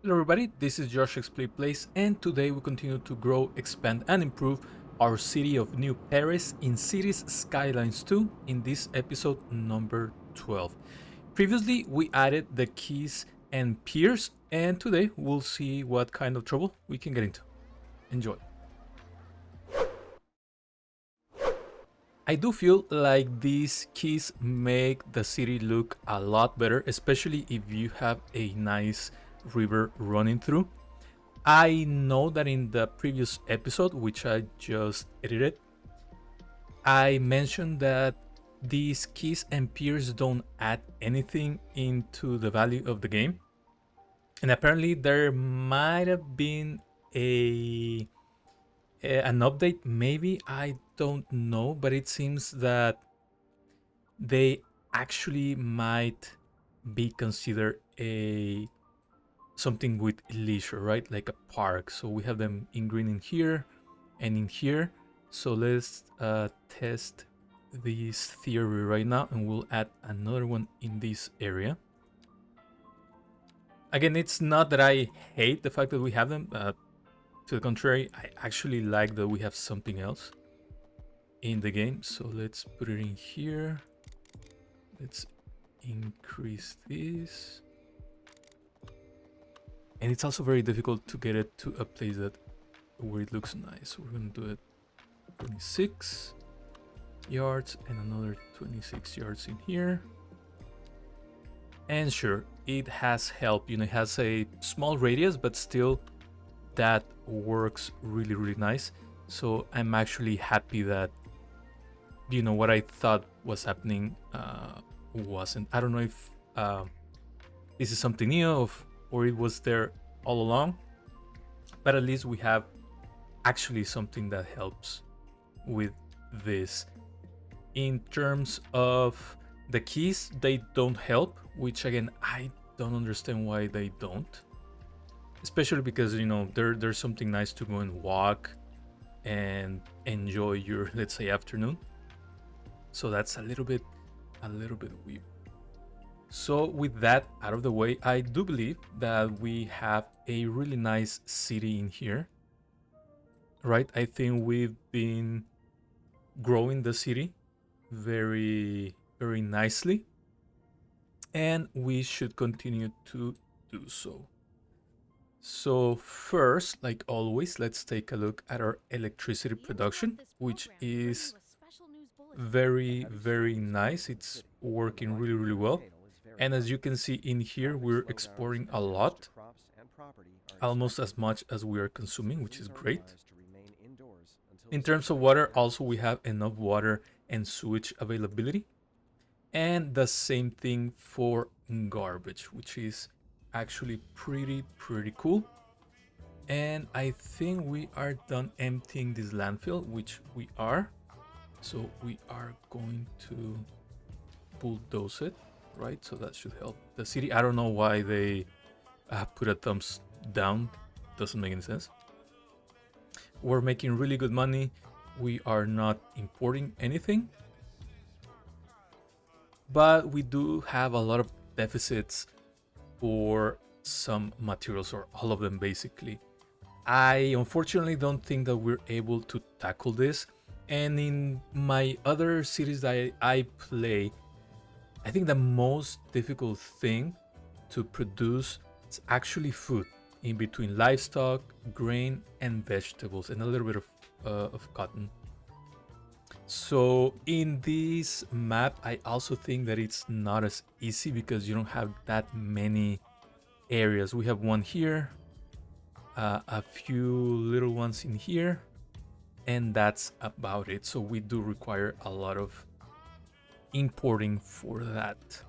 Hello everybody, this is Josh Explain Place, and today we continue to grow, expand and improve our city of New Paris in Cities Skylines 2 in this episode number 12. Previously we added the keys and piers, and today we'll see what kind of trouble we can get into. Enjoy. I do feel like these keys make the city look a lot better, especially if you have a nice river running through. I know that in the previous episode, which I just edited, I mentioned that these keys and piers don't add anything into the value of the game. And apparently there might have been a an update, maybe, I don't know, but it seems that they actually might be considered a something with leisure, right? Like a park. So we have them in green in here and in here. So let's test this theory right now, and we'll add another one in this area. Again, it's not that I hate the fact that we have them. To the contrary, I actually like that we have something else in the game. So let's put it in here. Let's increase this. And it's also very difficult to get it to a place that where it looks nice. So we're gonna do it 26 yards and another 26 yards in here. And sure, it has help. You know, it has a small radius, but still that works really, really nice. So I'm actually happy that, you know, what I thought was happening wasn't. I don't know if this is something new or it was there all along, but at least we have actually something that helps with this. In terms of the keys, they don't help, which again, I don't understand why they don't. Especially because, you know, there's something nice to go and walk and enjoy your, let's say, afternoon. So that's a little bit weird. So with that out of the way, I do believe that we have a really nice city in here. Right? I think we've been growing the city very, very nicely, and we should continue to do so. So first, like always, let's take a look at our electricity production, which is very, very nice. It's working really, really well. And as you can see in here, we're exporting a lot, almost as much as we are consuming, which is great. In terms of water, also we have enough water and sewage availability. And the same thing for garbage, which is actually pretty cool. And I think we are done emptying this landfill, which we are. So we are going to bulldoze it, right? So that should help the city. I don't know why they put a thumbs down. Doesn't make any sense. We're making really good money. We are not importing anything, but we do have a lot of deficits for some materials, or all of them basically. I unfortunately don't think that we're able to tackle this. And in my other cities that I play, I think the most difficult thing to produce is actually food, in between livestock, grain, and vegetables, and a little bit of cotton. So in this map, I also think that it's not as easy because you don't have that many areas. We have one here, a few little ones in here, and that's about it. So we do require a lot of importing for that.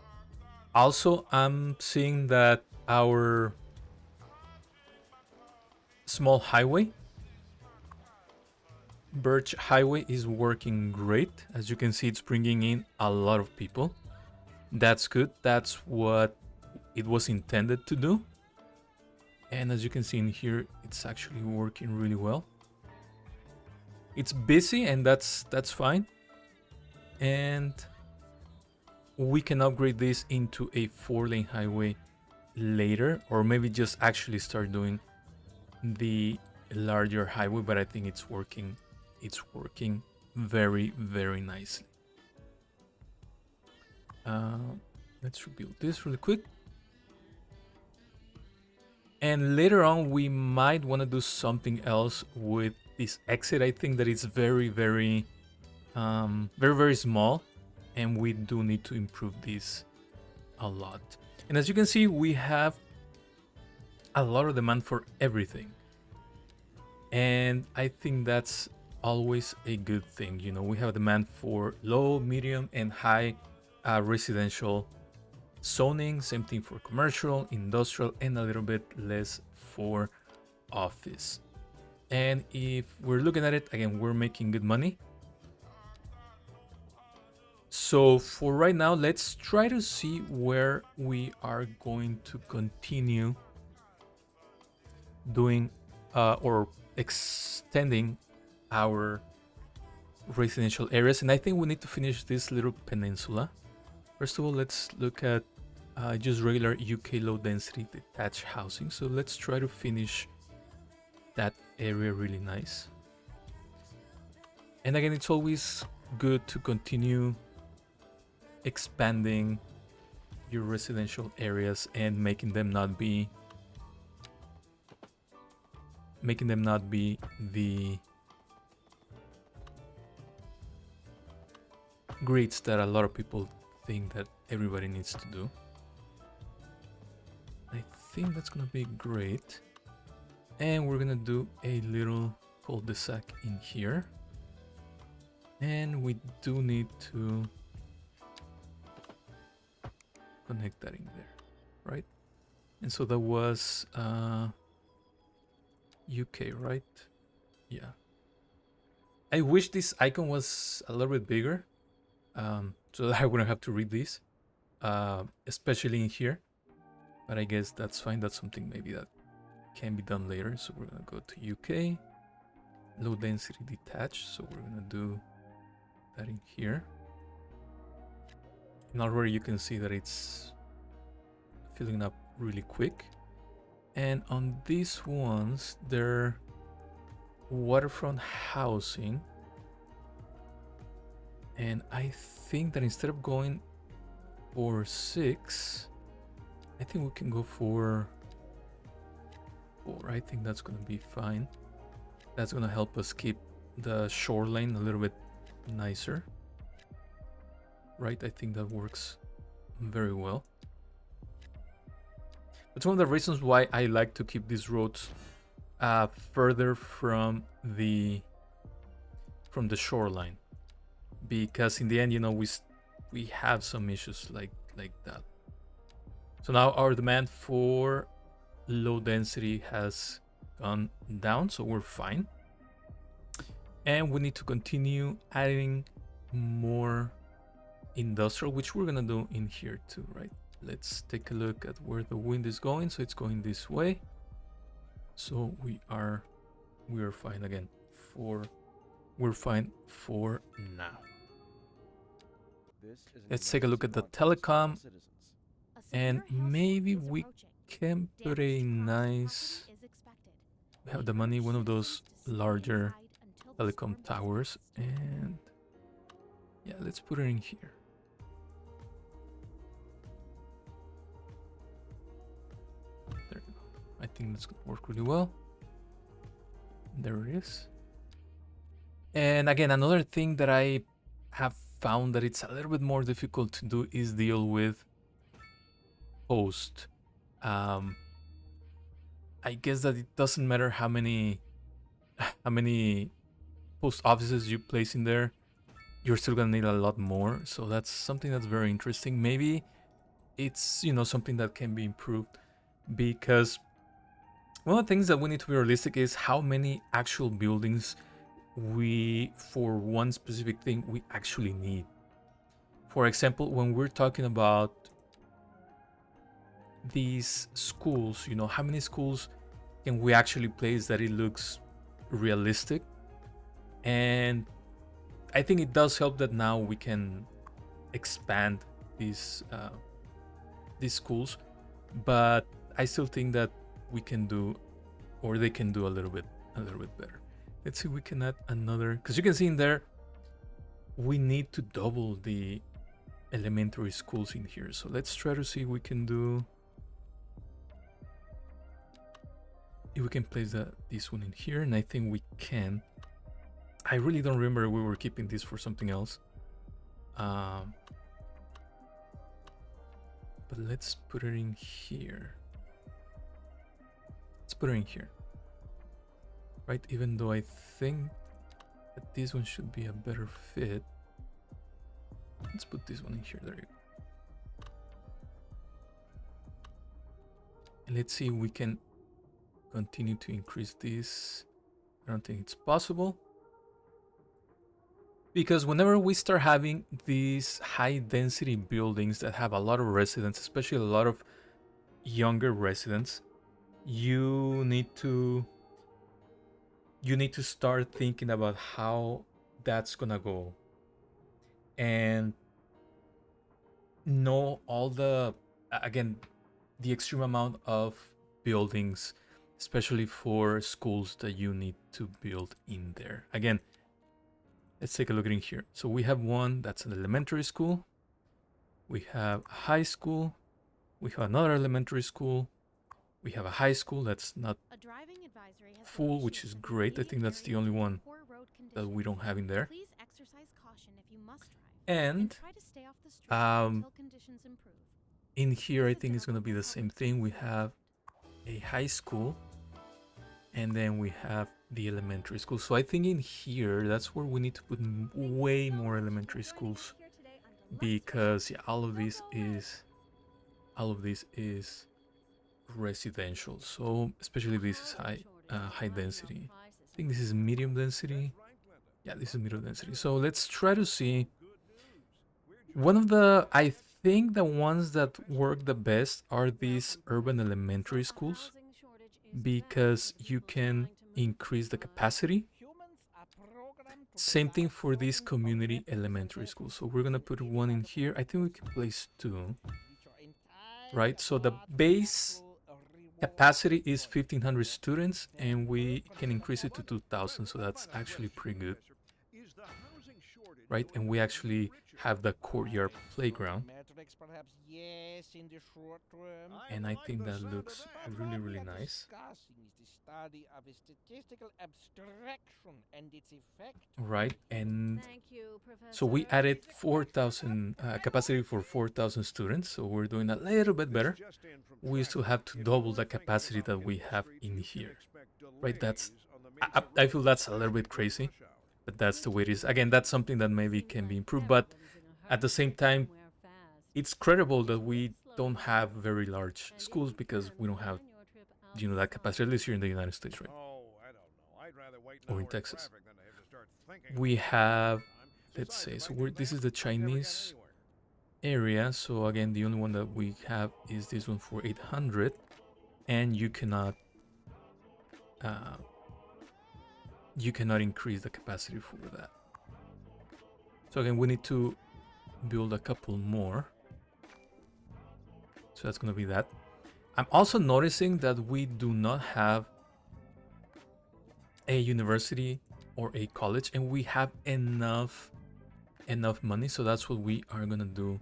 Also, I'm seeing that our small highway, Birch Highway, is working great. As you can see, it's bringing in a lot of people. That's good. That's what it was intended to do. And as you can see in here, it's actually working really well. It's busy, and that's fine. And we can upgrade this into a 4-lane highway later, or maybe just actually start doing the larger highway, but I think it's working. It's working very, very nicely. Let's rebuild this really quick. And later on, we might want to do something else with this exit. I think that it's very, very, very, very small, and we do need to improve this a lot. And as you can see, we have a lot of demand for everything. And I think that's always a good thing. You know, we have a demand for low, medium, and high residential zoning. Same thing for commercial, industrial, and a little bit less for office. And if we're looking at it, again, we're making good money. So for right now, let's try to see where we are going to continue doing or extending our residential areas. And I think we need to finish this little peninsula. First of all, let's look at just regular UK low density detached housing. So let's try to finish that area really nice. And again, it's always good to continue expanding your residential areas and making them not be the grids that a lot of people think that everybody needs to do. I think that's gonna be great. And we're gonna do a little cul-de-sac in here. And we do need to connect that in there, right? And so that was UK, right? Yeah. I wish this icon was a little bit bigger, so that I wouldn't have to read this, especially in here. But I guess that's fine. That's something maybe that can be done later. So we're gonna go to UK, low density detached. So we're gonna do that in here. And already you can see that it's filling up really quick. And on these ones, they're waterfront housing. And I think that instead of going for 6, I think we can go for 4. I think that's gonna be fine. That's gonna help us keep the shoreline a little bit nicer. Right, I think that works very well. It's one of the reasons why I like to keep these roads further from the shoreline, because in the end, you know, we have some issues like that. So now our demand for low density has gone down, so we're fine. And we need to continue adding more industrial, which we're gonna do in here too, right? Let's take a look at where the wind is going. So it's going this way. So we are fine again. We're fine for now. Let's take a look at the telecom, and maybe we can put a nice. We have the money, one of those larger telecom towers, and yeah, let's put it in here. There we go. I think that's gonna work really well. There it is. And again, another thing that I have found that it's a little bit more difficult to do is deal with post. I guess that it doesn't matter how many post offices you place in there, you're still gonna need a lot more. So that's something that's very interesting. Maybe it's, you know, something that can be improved, because one of the things that we need to be realistic is how many actual buildings we, for one specific thing, we actually need. For example, when we're talking about these schools, you know, how many schools can we actually place that it looks realistic? And I think it does help that now we can expand these schools, but I still think that we can do, or they can do a little bit better. Let's see, we can add another, because you can see in there we need to double the elementary schools in here. So let's try to see if we can do, if we can place this one in here, and I think we can. I really don't remember we were keeping this for something else. But let's put it in here. Let's put it in here. Right, even though I think that this one should be a better fit. Let's put this one in here, there you go. And let's see if we can continue to increase this. I don't think it's possible. Because whenever we start having these high density buildings that have a lot of residents, especially a lot of younger residents, you need to start thinking about how that's gonna go. And know all the, again, the extreme amount of buildings, especially for schools, that you need to build in there. Again, let's take a look in here. So we have one that's an elementary school. We have a high school. We have another elementary school. We have a high school that's not full, which is great. I think that's the only one that we don't have in there. And in here, I think it's going to be the same thing. We have a high school, and then we have the elementary school. So I think in here, that's where we need to put way more elementary schools, because yeah, all of this is residential. So especially this is high density. I think this is medium density. Yeah, this is medium density. So let's try to see. One of the, I think the ones that work the best are these urban elementary schools, because you can increase the capacity. Same thing for this community elementary school. So we're gonna put one in here. I think we can place two. Right, so the base capacity is 1,500 students, and we can increase it to 2,000. So that's actually pretty good. Right, and we actually have the courtyard playground, and I think that looks really, really nice. Right, and so we added 4,000 capacity for 4,000 students, so we're doing a little bit better. We still have to double the capacity that we have in here. Right, that's, I feel that's a little bit crazy, but that's the way it is. Again, that's something that maybe can be improved, but at the same time, it's credible that we don't have very large schools, because we don't have, that capacity, at least here in the United States, right? Or in Texas. We have, let's say, so this is the Chinese area. So again, the only one that we have is this one for 800, and you cannot increase the capacity for that. So again, we need to build a couple more. So that's going to be that. I'm also noticing that we do not have a university or a college, and we have enough money. So that's what we are going to do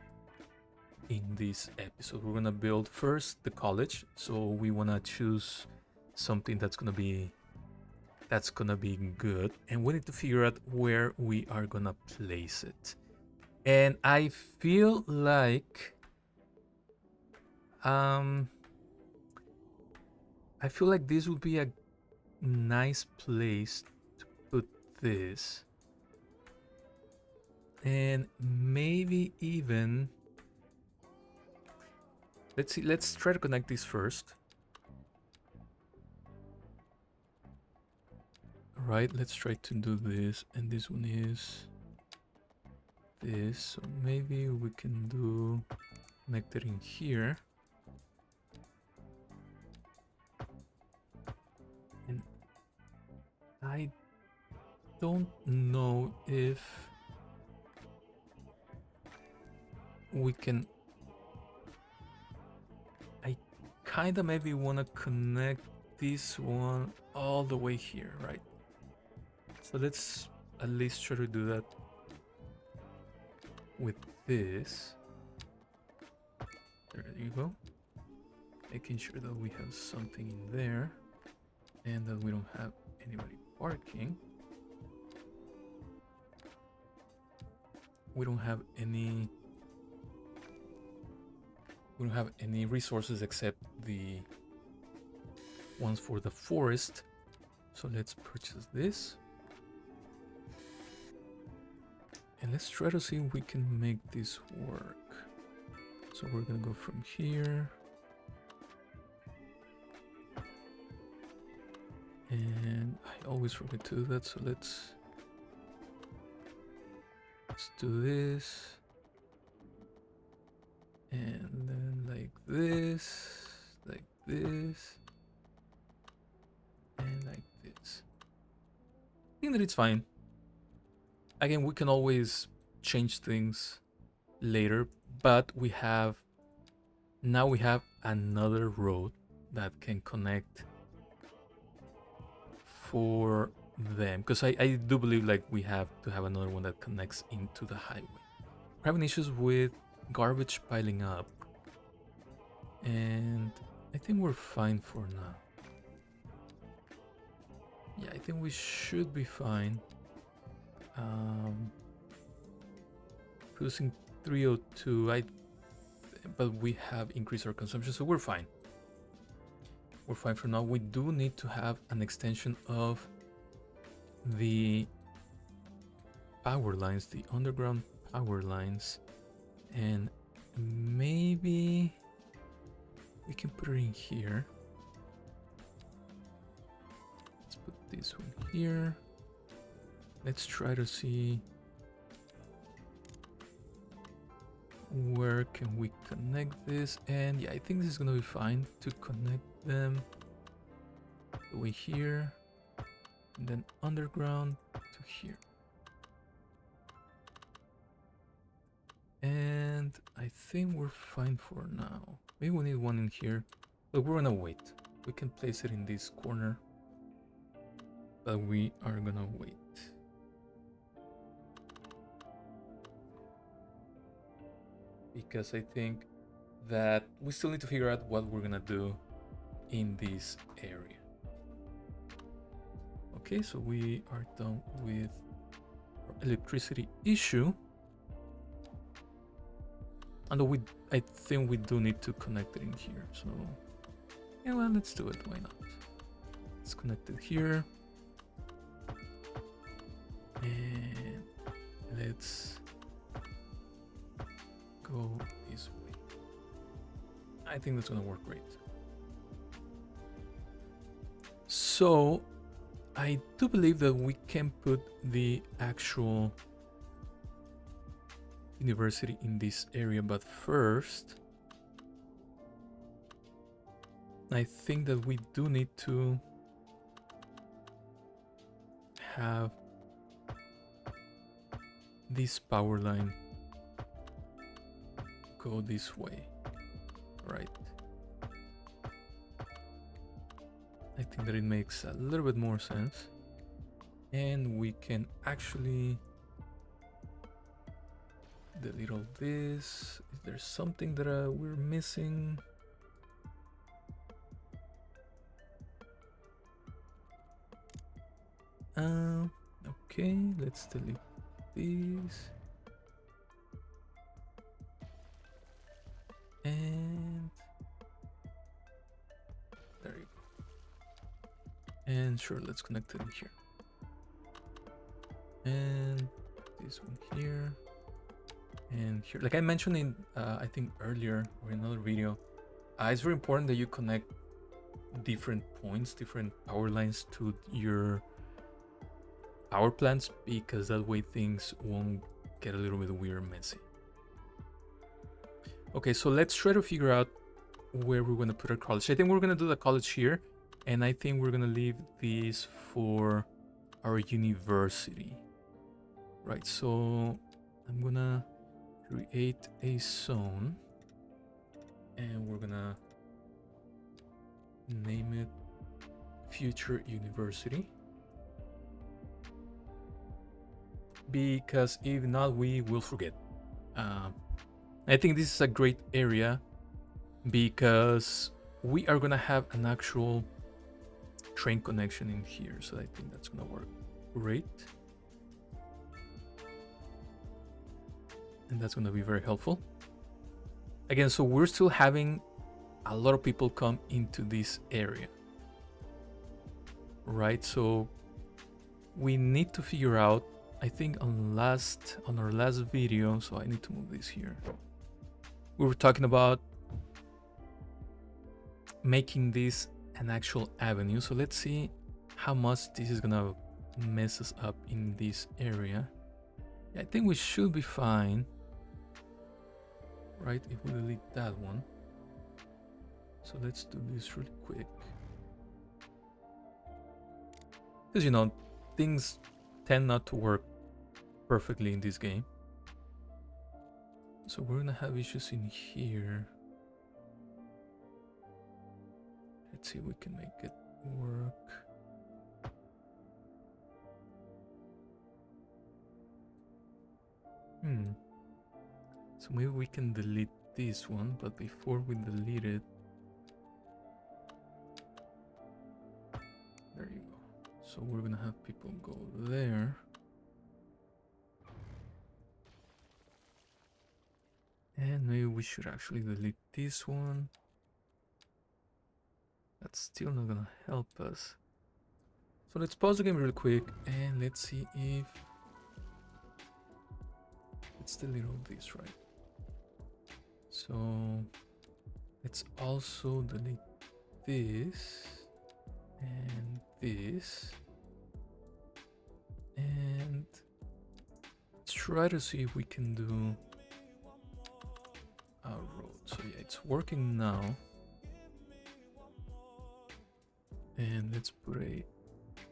in this episode. We're going to build first the college. So we want to choose something that's going to be good, and we need to figure out where we are going to place it. And I feel like this would be a nice place to put this. And maybe even, let's see, let's try to connect this first. Right, let's try to do this, and this one is this. So maybe we can do connect it in here. And I don't know if we can. I kinda maybe wanna connect this one all the way here, right? So let's at least try to do that with this. There you go. Making sure that we have something in there and that we don't have anybody parking. We don't have any resources except the ones for the forest. So let's purchase this. And let's try to see if we can make this work. So we're gonna go from here. And I always forget to do that, so let's do this. And then like this, and like this. I think that it's fine. Again, we can always change things later, but now we have another road that can connect for them, because I do believe like we have to have another one that connects into the highway. We're having issues with garbage piling up, and I think we're fine for now. Yeah, I think we should be fine. Producing 302, but we have increased our consumption, so we're fine. We're fine for now. We do need to have an extension of the power lines, the underground power lines, and maybe we can put it in here. Let's put this one here. Let's try to see where can we connect this. And yeah, I think this is gonna be fine to connect them the way here, and then underground to here. And I think we're fine for now. Maybe we need one in here, but we're gonna wait. We can place it in this corner, but we are gonna wait. Because I think that we still need to figure out what we're gonna do in this area. Okay, so we are done with our electricity issue. Although I think we do need to connect it in here, so yeah, well, let's do it, why not? Let's connect it here. And let's go this way. I think that's gonna work great. So I do believe that we can put the actual university in this area, but first I think that we do need to have this power line go this way, right? I think that it makes a little bit more sense, and we can actually delete all this. Is there something that we're missing? Okay, let's delete these. And there you go. And sure, let's connect it in here. And this one here. And here, like I mentioned in, I think earlier or in another video, it's very important that you connect different points, different power lines to your power plants, because that way things won't get a little bit weird and messy. Okay, so let's try to figure out where we're going to put our college. I think we're going to do the college here, and I think we're going to leave these for our university. Right, so I'm going to create a zone, and we're going to name it Future University, because if not, we will forget. I think this is a great area because we are gonna have an actual train connection in here, so I think that's gonna work great, and that's gonna be very helpful. Again, so we're still having a lot of people come into this area, right? So we need to figure out, I think on our last video, so I need to move this here. We were talking about making this an actual avenue. So let's see how much this is gonna mess us up in this area. I think we should be fine, right? If we delete that one. So let's do this really quick. Because, you know, things tend not to work perfectly in this game. So we're gonna have issues in here. Let's see if we can make it work. So maybe we can delete this one, but before we delete it, there you go. So we're gonna have people go there. And maybe we should actually delete this one. That's still not gonna help us. So let's pause the game real quick and let's see if... Let's delete all this, right? So let's also delete this and this. And let's try to see if we can do a road. So yeah, it's working now. And let's put a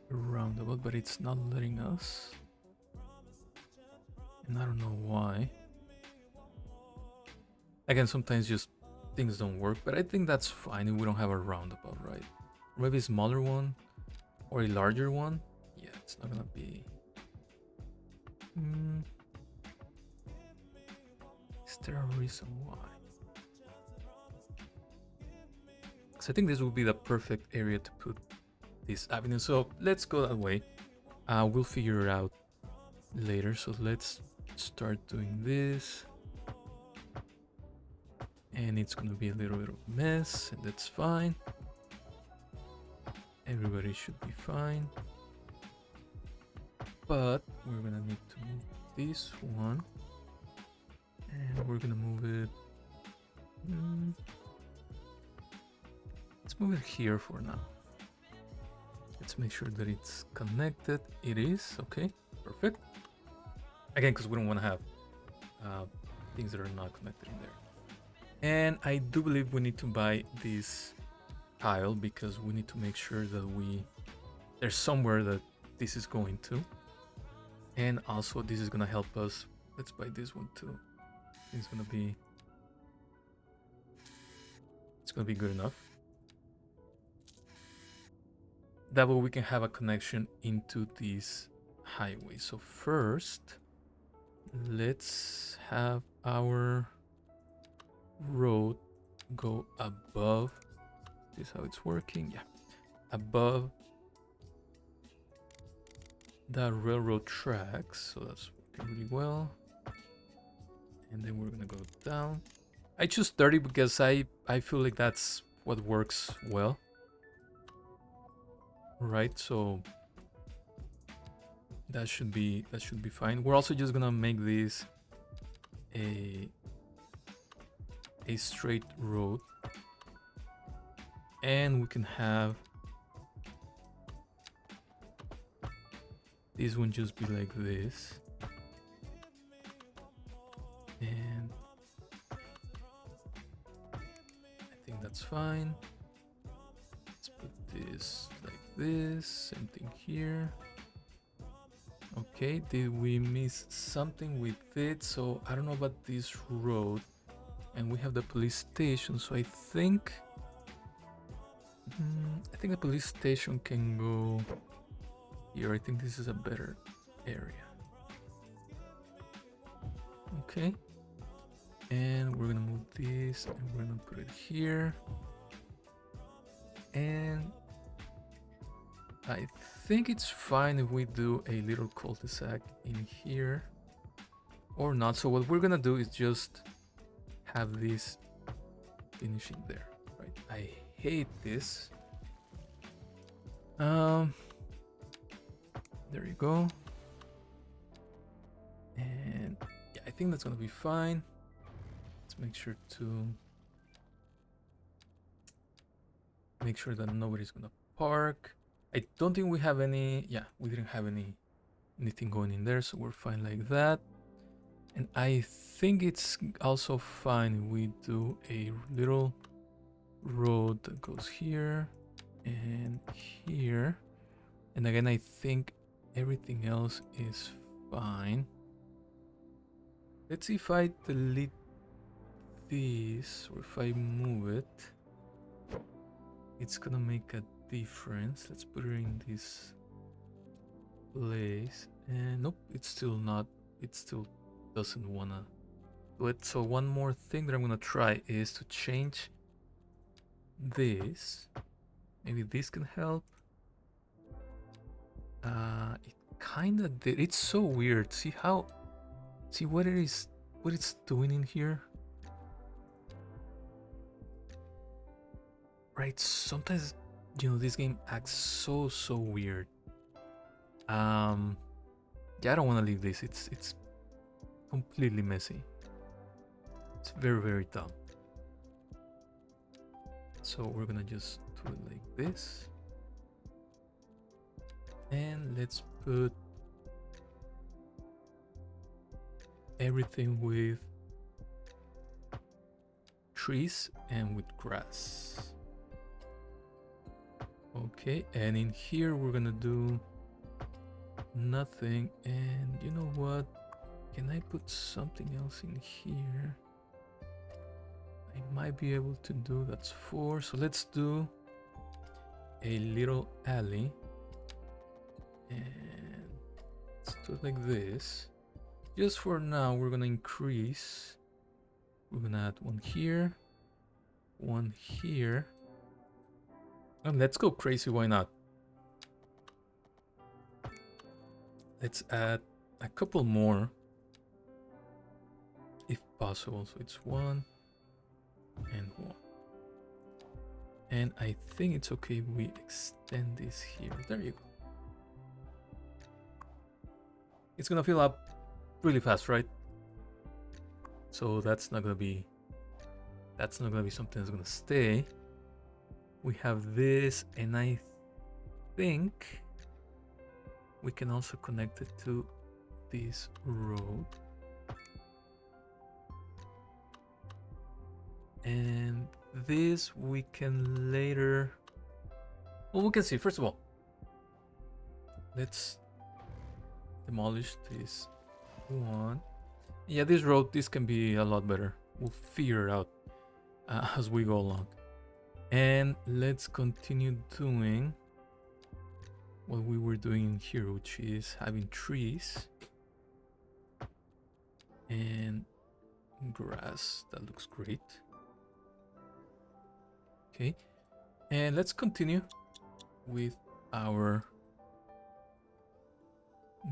roundabout, but it's not letting us. And I don't know why. Again, sometimes just things don't work, but I think that's fine if we don't have a roundabout, right? Maybe a smaller one or a larger one. Yeah, it's not gonna be... Is there a reason why? So I think this will be the perfect area to put this avenue. So let's go that way. We'll figure it out later. So let's start doing this. And it's gonna be a little bit of a mess, and that's fine. Everybody should be fine. But we're gonna need to move this one. And we're gonna move it... Let's move it here for now. Let's make sure that it's connected. It is, okay, perfect. Again, because we don't want to have things that are not connected in there. And I do believe we need to buy this tile because we need to make sure that there's somewhere that this is going to. And also this is gonna help us. Let's buy this one too. It's gonna be good enough. That way we can have a connection into this highway. So first, let's have our road go above. This is how it's working. Yeah, above the railroad tracks. So that's working really well. And then we're gonna go down. I choose 30 because I feel like that's what works well. Right, so that should be fine. We're also just gonna make this a straight road, and we can have this one just be like this, and I think that's fine. Let's put this like this, same thing here. Okay, did we miss something with it? So I don't know about this road, and we have the police station, so I think I think the police station can go here. I think this is a better area. Okay. And we're gonna move this and we're gonna put it here. And I think it's fine if we do a little cul-de-sac in here or not. So what we're gonna do is just have this finishing there, right? I hate this. There you go. And yeah, I think that's gonna be fine. Let's make sure that nobody's gonna park. I don't think we have any. Yeah, we didn't have anything going in there, so we're fine like that. And I think it's also fine if we do a little road that goes here and here. And again, I think everything else is fine. Let's see if I delete this or if I move it, it's gonna make a difference. Let's put it in this place. And nope, it's still not. It still doesn't wanna do it. So one more thing that I'm gonna try is to change this. Maybe this can help. It kinda did. It's so weird. See what it's doing in here. Right, sometimes this game acts so weird. Yeah, I don't want to leave this. It's completely messy. It's very dumb. So we're gonna just do it like this. And let's put everything with trees and with grass. Okay, and in here we're gonna do nothing. And you know what? Can I put something else in here? I might be able to do. That's 4. So let's do a little alley. And let's do it like this. Just for now, we're gonna increase. We're gonna add one here, one here. And let's go crazy, why not? Let's add a couple more if possible. So it's 1 and 1. And I think it's okay if we extend this here. There you go. It's gonna fill up really fast, right? So that's not gonna be something that's gonna stay. We have this, and I think we can also connect it to this road. And this we can later... Well, we can see. First of all, let's demolish this one. Yeah, this road, this can be a lot better. We'll figure it out as we go along. And let's continue doing what we were doing here, which is having trees and grass. That looks great. Okay, and let's continue with our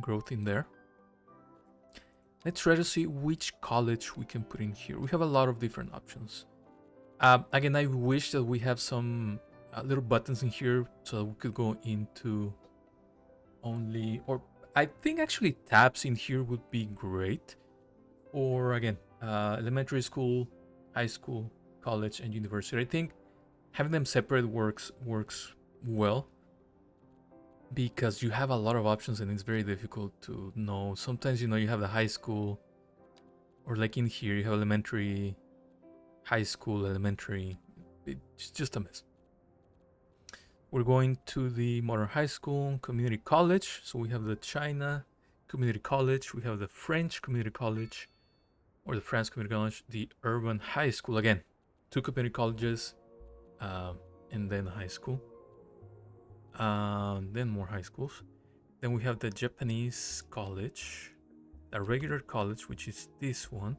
growth in there. Let's try to see which college we can put in here. We have a lot of different options. Again, I wish that we have some little buttons in here so that we could go into only, or I think actually tabs in here would be great. Or again, elementary school, high school, college, and university. I think having them separate works well, because you have a lot of options and it's very difficult to know. Sometimes, you have the high school, or like in here, you have elementary, high school, elementary. It's just a mess. We're going to the Modern High School, Community College. So we have the China Community College, we have the French Community College, or the France Community College, the Urban High School. Again, 2 community colleges. and then high school. Then more high schools. Then we have the Japanese college, the regular college, which is this one.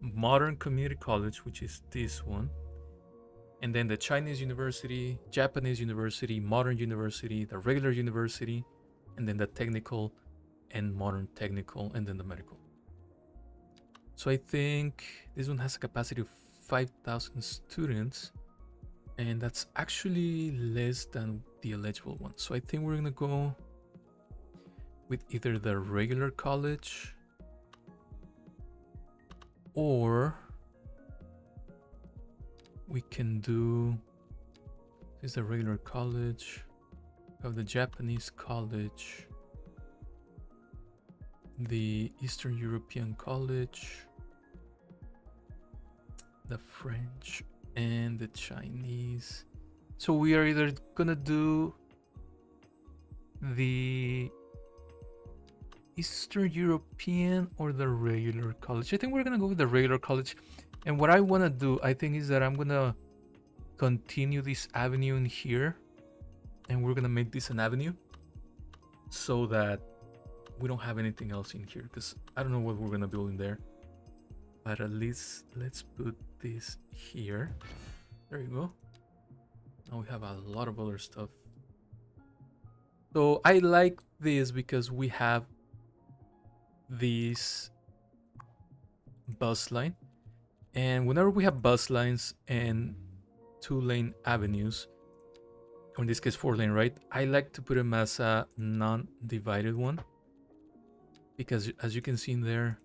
Modern community college, which is this one. And then the Chinese university, Japanese university, modern university, the regular university, and then the technical and modern technical, and then the medical. So I think this one has a capacity of 5,000 students, and that's actually less than the eligible one. So I think we're gonna go with either the regular college or we can do, this is the regular college, we have the Japanese college, the Eastern European college, the French, and the Chinese. So we are either gonna do the Eastern European or the regular college. I think we're gonna go with the regular college. And what I wanna do, I think, is that I'm gonna continue this avenue in here, and we're gonna make this an avenue so that we don't have anything else in here, because I don't know what we're gonna build in there. But at least let's put this here. There you go. Now we have a lot of other stuff. So I like this because we have this bus line, and whenever we have bus lines and 2-lane avenues, or in this case 4-lane, right, I like to put them as a non-divided one, because as you can see in there,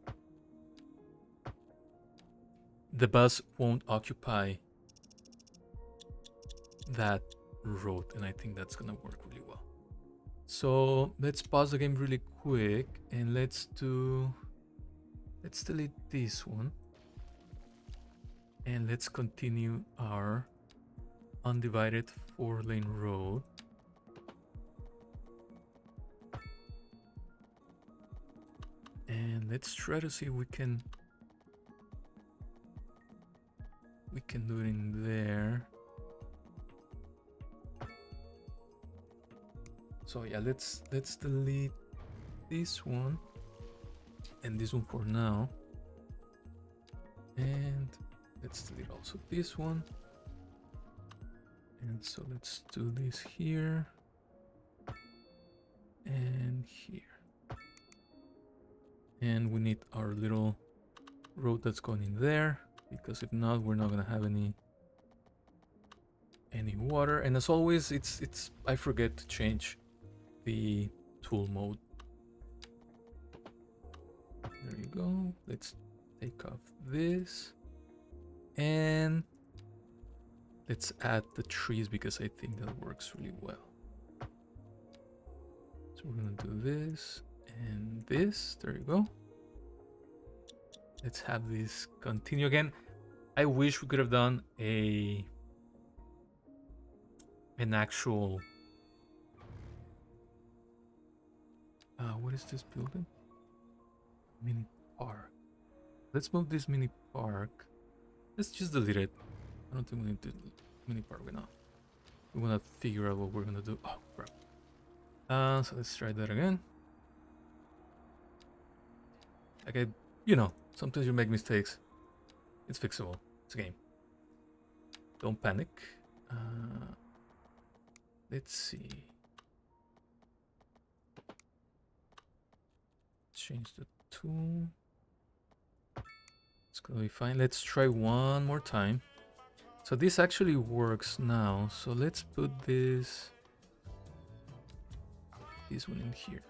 the bus won't occupy that road, and I think that's gonna work really well. So let's pause the game really quick, and let's delete this one, and let's continue our undivided 4-lane road. And let's try to see if we can do it in there. So yeah, let's delete this one and this one for now, and let's delete also this one. And so let's do this here and here, and we need our little road that's going in there, because if not, we're not gonna have any water. And as always, it's I forget to change the tool mode. There you go. Let's take off this, and let's add the trees, because I think that works really well. So we're gonna do this and this. There you go. Let's have this continue again. I wish we could have done an actual what is this building? Mini park. Let's move this mini park. Let's just delete it. I don't think we need to mini park right now. We want to figure out what we're gonna do. Oh crap. So let's try that again. Okay, sometimes you make mistakes. It's fixable. It's a game. Don't panic. Let's see. Change the tool. It's gonna be fine. Let's try one more time. So this actually works now. So let's put this one in here.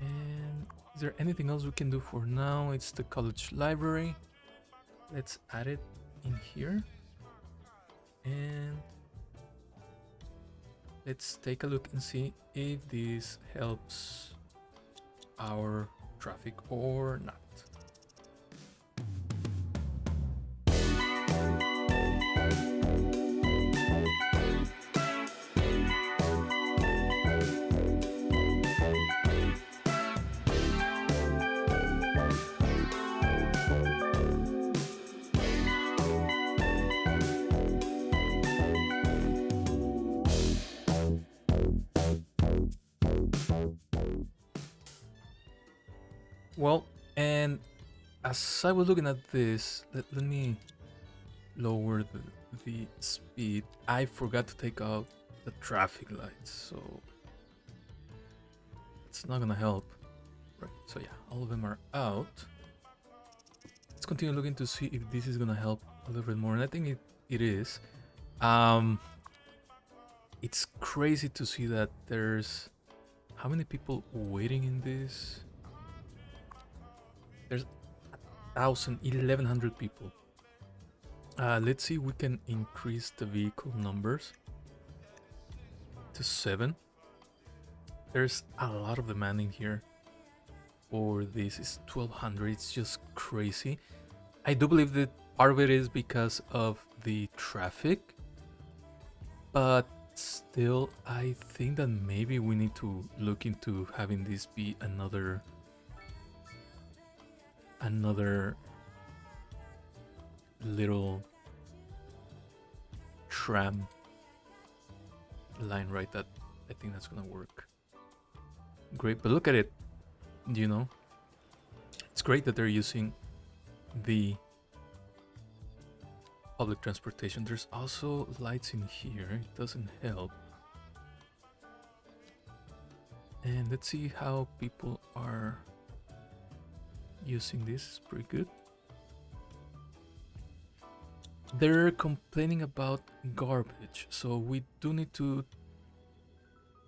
And is there anything else we can do for now? It's the college library. Let's add it in here. And let's take a look and see if this helps our traffic or not. Well, and as I was looking at this, let me lower the speed. I forgot to take out the traffic lights, so it's not gonna help. Right, so yeah, all of them are out. Let's continue looking to see if this is gonna help a little bit more, and I think it is. It's crazy to see that there's how many people waiting in this. There's 1,100 people. Let's see if we can increase the vehicle numbers to 7. There's a lot of demand in here for this. Is 1,200. It's just crazy. I do believe that part of it is because of the traffic, but still, I think that maybe we need to look into having this be another little tram line, right? That I think that's gonna work great. But look at it, you know, it's great that they're using the public transportation. There's also lights in here. It doesn't help. And let's see how people are using this. It's pretty good. They're complaining about garbage, so we do need to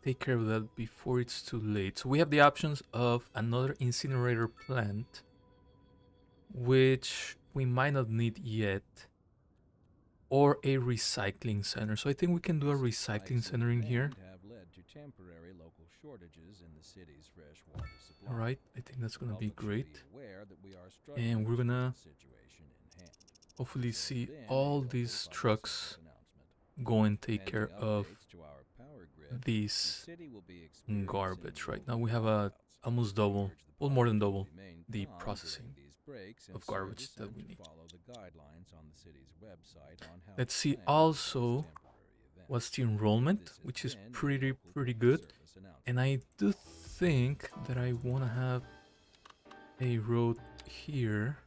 take care of that before it's too late. So we have the options of another incinerator plant, which we might not need yet, or a recycling center. So I think we can do a recycling center in here. All right, I think that's gonna be great, and we're gonna hopefully see all these trucks go and take care of these garbage. Right now we have a almost double, well, more than double the processing of garbage that we need. Let's see also what's the enrollment, which is pretty good. And I do think that I want to have a road here.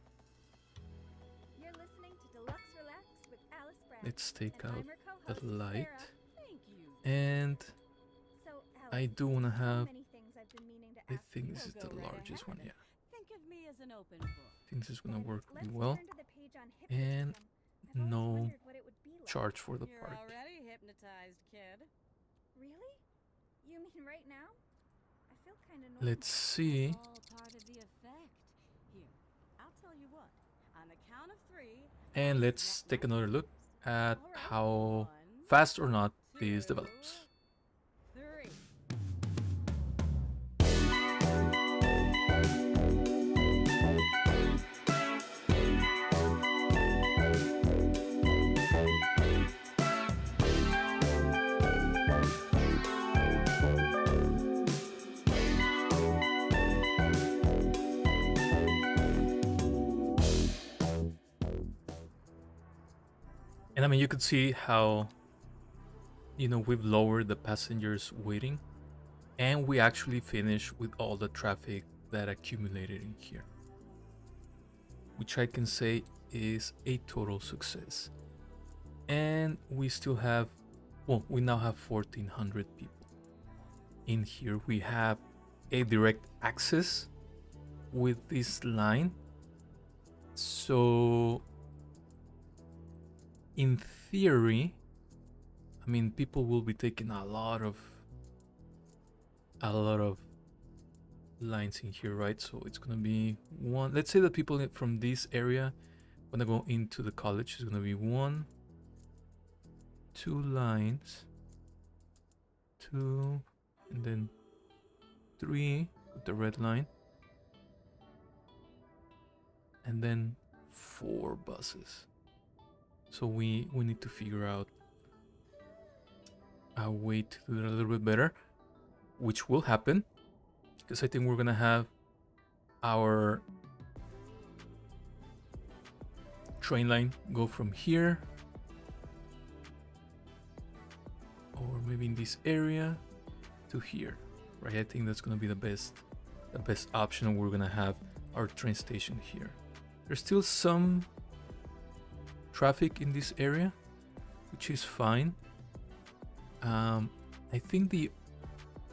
Let's take out the light. And I do want to have, I think this is the largest one, yeah. I think this is going to work really well. And no charge for the park. Already hypnotized, kid. Really? You mean right now? I feel kind of normal. Let's see. All part of the effect. Here, I'll tell you what. On the count of 3. And let's take another look at how fast or not this develops. 3. And I mean, you could see how, you know, we've lowered the passengers waiting, and we actually finished with all the traffic that accumulated in here, which I can say is a total success. And we still have, well, we now have 1,400 people in here. We have a direct access with this line, so in theory, I mean, people will be taking a lot of lines in here, right? So it's gonna be one. Let's say that people from this area wanna go into the college. It's gonna be 1, 2 lines, 2, and then 3 with the red line, and then 4 buses. So we need to figure out a way to do that a little bit better, which will happen, because I think we're gonna have our train line go from here, or maybe in this area, to here, right? I think that's gonna be the best option. We're gonna have our train station here. There's still some traffic in this area, which is fine. I think the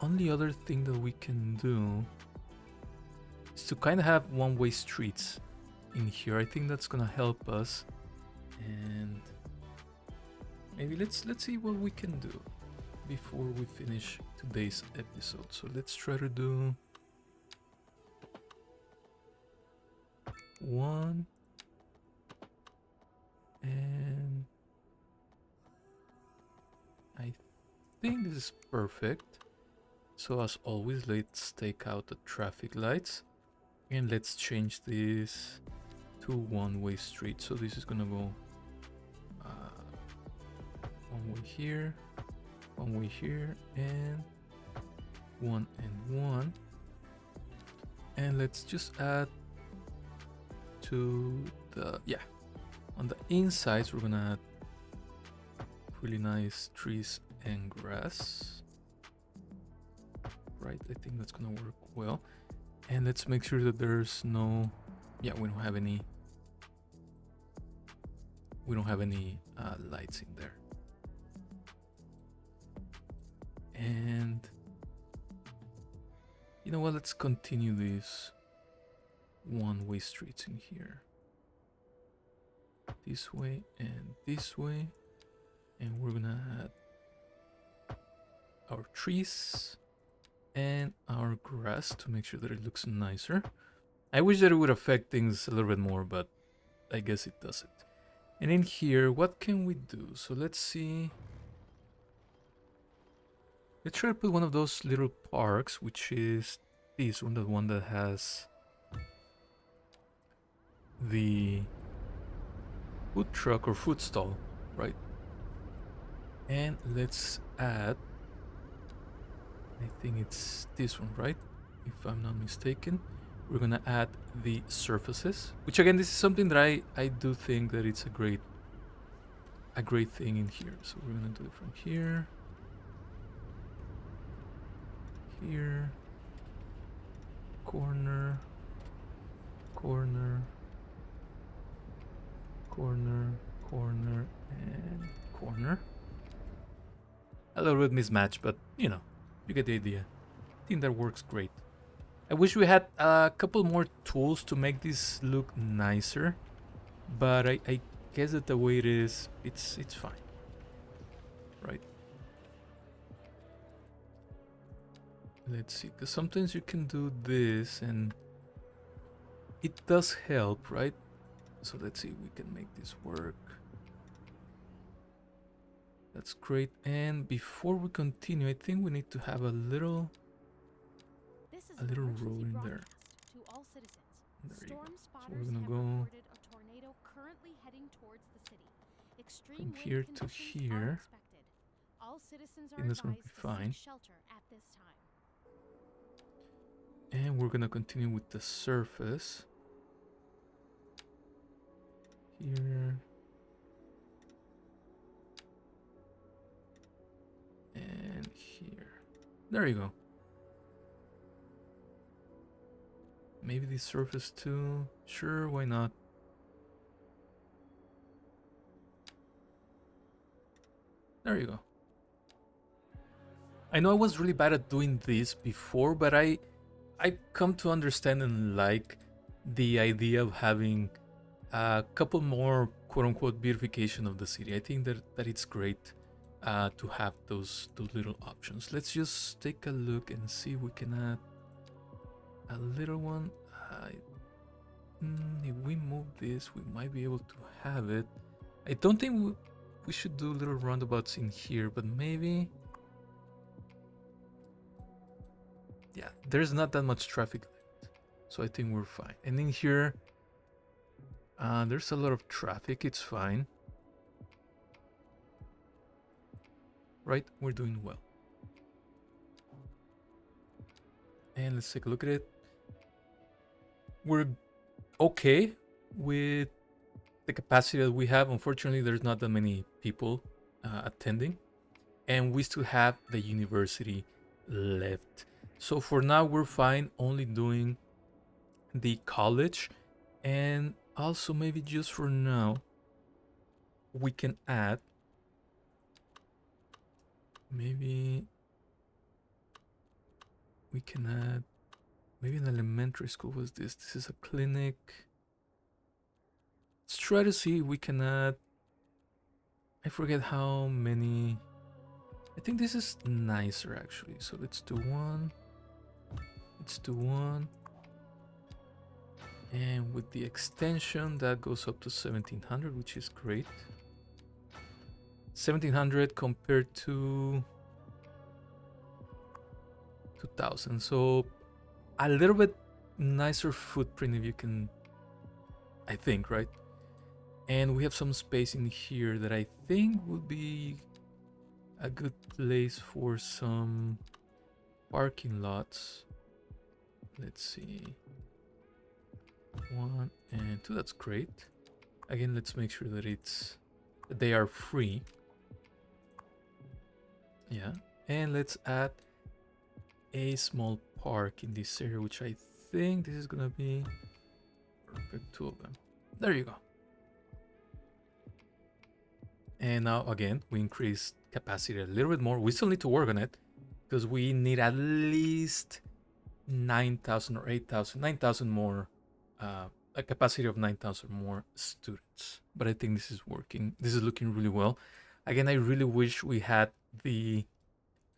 only other thing that we can do is to kind of have one-way streets in here. I think that's gonna help us, and maybe let's see what we can do before we finish today's episode. So let's try to do 1 and I think this is perfect. So as always, let's take out the traffic lights and let's change this to one-way street. So this is gonna go one way here, and 1 and 1. And let's just add to the, yeah, on the insides we're gonna add really nice trees and grass. Right, I think that's gonna work well. And let's make sure that there's no, yeah, we don't have any lights in there. And you know what, let's continue these one-way streets in here, this way and this way, and we're gonna add our trees and our grass to make sure that it looks nicer. I wish that it would affect things a little bit more, but I guess it doesn't. And in here, what can we do? So let's see. Let's try to put one of those little parks, which is this one, the one that has the food truck or food stall, right? And let's add, I think it's this one, right? If I'm not mistaken. We're gonna add the surfaces, which again, this is something that I do think that it's a great thing in here. So we're gonna do it from here, here, corner, corner, corner, corner, and corner. A little bit mismatched, but you know, you get the idea. I think that works great. I wish we had a couple more tools to make this look nicer, but I guess that the way it is, it's fine, right? Let's see, because sometimes you can do this and it does help, right? So let's see if we can make this work. That's great. And before we continue, I think we need to have a little road in there. To all citizens. There you go. Storm So spotters we're gonna have go reported a tornado currently heading towards the city. Extreme from wind here to conditions here. are expected. All citizens are think that's gonna advised be to fine. seek shelter at this time. And we're gonna continue with the surface. Here. And here. There you go. Maybe the surface too. Sure, why not? There you go. I know I was really bad at doing this before, but I come to understand and like the idea of having a couple more quote-unquote beautification of the city. I think that it's great to have those little options. Let's just take a look and see if we can add a little one. If we move this, we might be able to have it. I don't think we should do little roundabouts in here, but maybe. Yeah, there's not that much traffic left, so I think we're fine. And in here, there's a lot of traffic. It's fine. Right, we're doing well. And let's take a look at it. We're okay with the capacity that we have. Unfortunately, there's not that many people attending, and we still have the university left. So for now, we're fine only doing the college, and also maybe just for now we can add maybe maybe an elementary school. Was this is a clinic. Let's try to see if we can add, I forget how many. I think this is nicer actually, so let's do one, and with the extension that goes up to 1700, which is great. 1700 compared to 2000, so a little bit nicer footprint, if you can, I think, right? And we have some space in here that I think would be a good place for some parking lots. Let's see, 1 and 2, that's great. Again, let's make sure that they are free. Yeah, and let's add a small park in this area, which I think this is gonna be perfect. 2 of them. There you go. And now again, we increased capacity a little bit more. We still need to work on it because we need at least 9,000 or 8,000, 9,000 more, a capacity of 9,000 more students. But I think this is working. This is looking really well. Again, I really wish we had the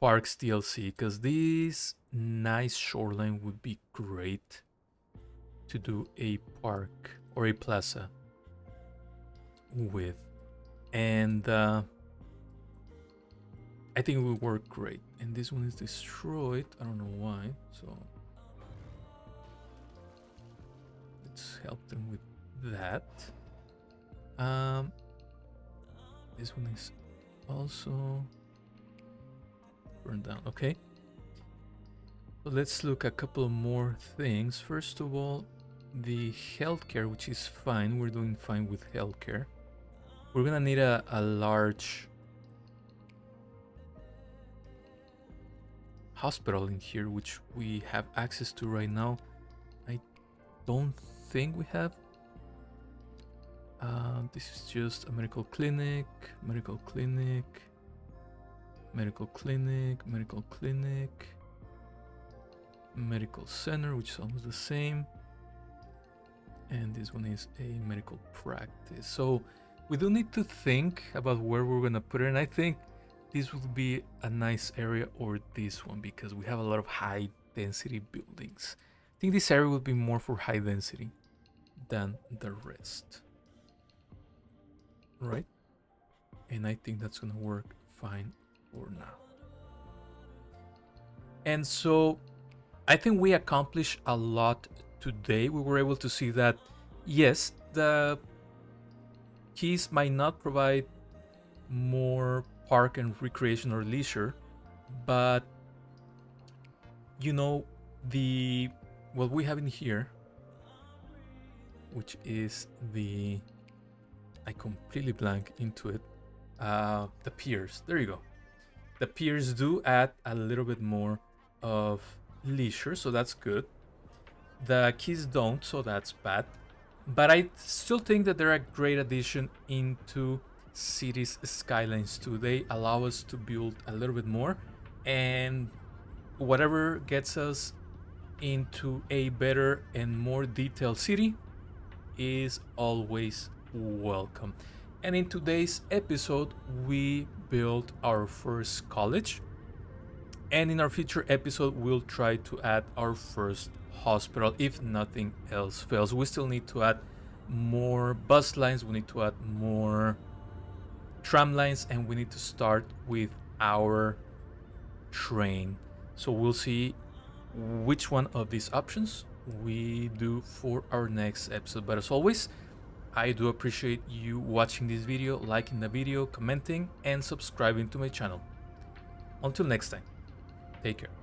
parks DLC, because this nice shoreline would be great to do a park or a plaza with. And I think it will work great. And this one is destroyed. I don't know why. So let's help them with that. This one is also burned down. Okay. So let's look at a couple of more things. First of all, the healthcare, which is fine. We're doing fine with healthcare. We're gonna need a large hospital in here, which we have access to right now. I don't think we have. This is just a medical clinic, medical clinic, medical clinic, medical clinic, medical center, which is almost the same. And this one is a medical practice. So we do need to think about where we're gonna put it, and I think this would be a nice area, or this one, because we have a lot of high density buildings. I think this area would be more for high density than the rest, right? And I think that's gonna work fine for now. And so I think we accomplished a lot today. We were able to see that, yes, the keys might not provide more park and recreation or leisure, but you know, what we have in here, which is I completely blank into it, the piers. There you go. The piers do add a little bit more of leisure, so that's good. The keys don't, so that's bad. But I still think that they're a great addition into Cities Skylines 2. They allow us to build a little bit more, and whatever gets us into a better and more detailed city is always welcome. And in today's episode, we built our first college. And in our future episode, we'll try to add our first hospital if nothing else fails. We still need to add more bus lines, we need to add more tram lines, and we need to start with our train. So we'll see which one of these options we do for our next episode. But as always, I do appreciate you watching this video, liking the video, commenting, and subscribing to my channel. Until next time, take care.